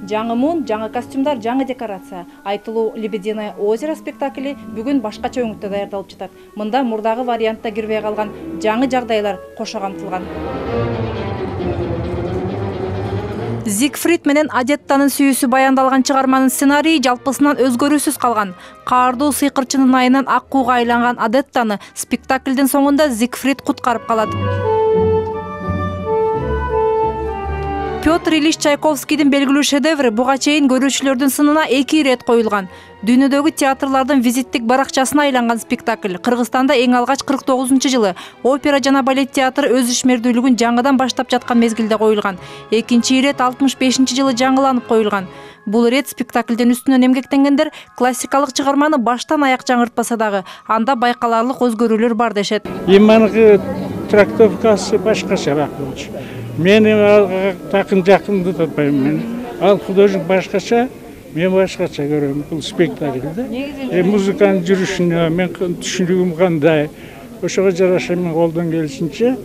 Жаңы муун, жаңы костюмдар, жаңы декорация. Айтылуу «Лебединое озеро» спектакли бүгүн башкача өңүттө даярдалып жатат. Мында мурдагы вариантта кирбей калган жаңы жагдайлар кошо камтылган. Зигфрид менен Адеттанын сүйүүсү баяндалган чыгарманын сценарийи жалпысынан өзгөрүүсүз калган. Каардуу сыйкырчынын айынан ак кууга айланган Адеттаны спектаклдин соңунда Зигфрид куткарып калат. Петр Ильич Чайковскийдин белгилүү шедеври буга чейин көрүүчүлөрдүн сынына 2 ирет коюлган. Дүйнөдөгү театрлардын визиттик баракчасына айланган спектакль Кыргызстанда эң алгач 49-жылы опера жана балет театры өз ишмердүүлүгүн жаңыдан баштап жаткан мезгилде коюлган. Экинчи ирет 65-жылы жаңыланып коюлган. Бул ирет спектаклдин үстүнөн эмгектенгендер классикалык чыгарманы баштан аяк жаңыртпаса дагы, анда байкаларлык өзгөрүүлөр бар дешет. Иманғы трактовкасы башкача болчу. Мен такын жакынды таппайм. Ал художник башкача, мен башкача көрөм бул спектаклде. Музыканын жүрүшүнө мен түшүнүгүм кандай, ошого жараша мен колдон келишинче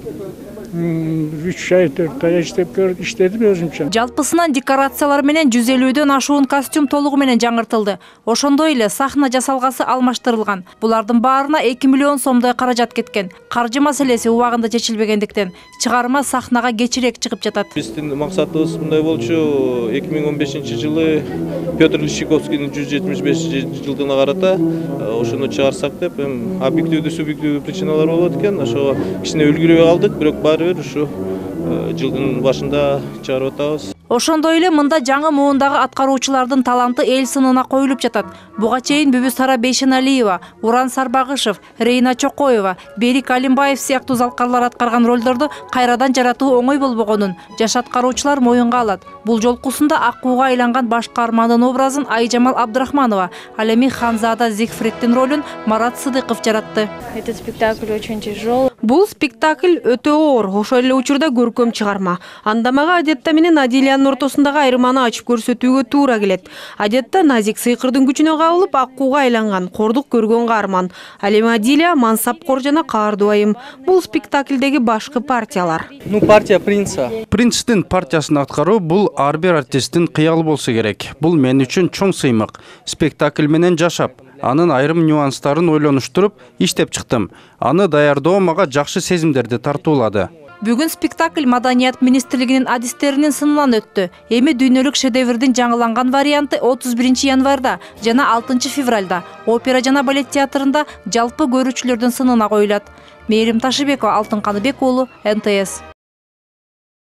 3 ай 4 ай иштедим өзүмчө. Жалпысынан декорациялар менен 150дөн ашуун костюм толугу менен жаңыртылды. Ошондой эле сахна жасалгасы алмаштырылган. Булардын баарына 2 миллион сомдой каражат кеткен. Каржы маселеси убагында чечилбегендиктен чыгарма сахнага кечирээк чыгып жатат. Биздин максатыбыз мындай болчу, 2015-жылы Петр Ильич Чайковскийдин 175-жылдыгына карата ошону чыгарсак деп, объективдүү субъективдүү причиналар болот экен. Ошого кичине үлгүрөбөй калдык, бирок ушу жылдын башында чыгарып атабыз. Ошондой эле мында жаңы муундагы аткаруучулардын таланты эл сынына коюлуп жатат. Буга чейин Бүбүсара Бейшеналиева, Уран Сарбагышев, Рейна Чокоева, Берик Алимбаев сыяктуу залкарлар аткарган ролдорду кайрадан жаратуу оңой болбогонун жаш аткаруучулар моюнга алат. Бул жолкусунда ак кууга айланган баш каармандын образын Айжамал Абдрахманова, ал эми Ханзада Зигфриддин ролун Марат Сыдыков жаратты. Этот спектакль очень тяжелый. Бул спектакль өтө оор, ошол эле учурда көркөм чыгарма. Андамага Адетта менен Адилиянын ортосундагы айырманы ачып көрсөтүүгө туура келет. Адетта назик сыйкырдын күчүнө кабылып ак кууга айланган, кордук көргөн каарман. Ал эми Адилия мансапкор жана каардуу айым. Бул спектаклдеги башкы партиялар. Партия принца. Принцтин партиясын аткаруу бул ар бир артисттин кыялы болсо керек. Бул мен үчүн чоң сыймык. Спектакль менен жашап, анын айрым нюанстарын ойлонуштуруп иштеп чыктым. Аны даярдоо мага жакшы сезимдерди тартуулады. Бүгүн спектакль Маданият министрлигинин адистеринин сынынан өттү. Эми дүйнөлүк шедеврдин жаңыланган варианты 31 январда жана 6 февралда опера жана балет театрында жалпы көрүүчүлөрдүн сынына коюлат. Мээрим Ташыбекова, Алтын Каныбек уулу, НТС.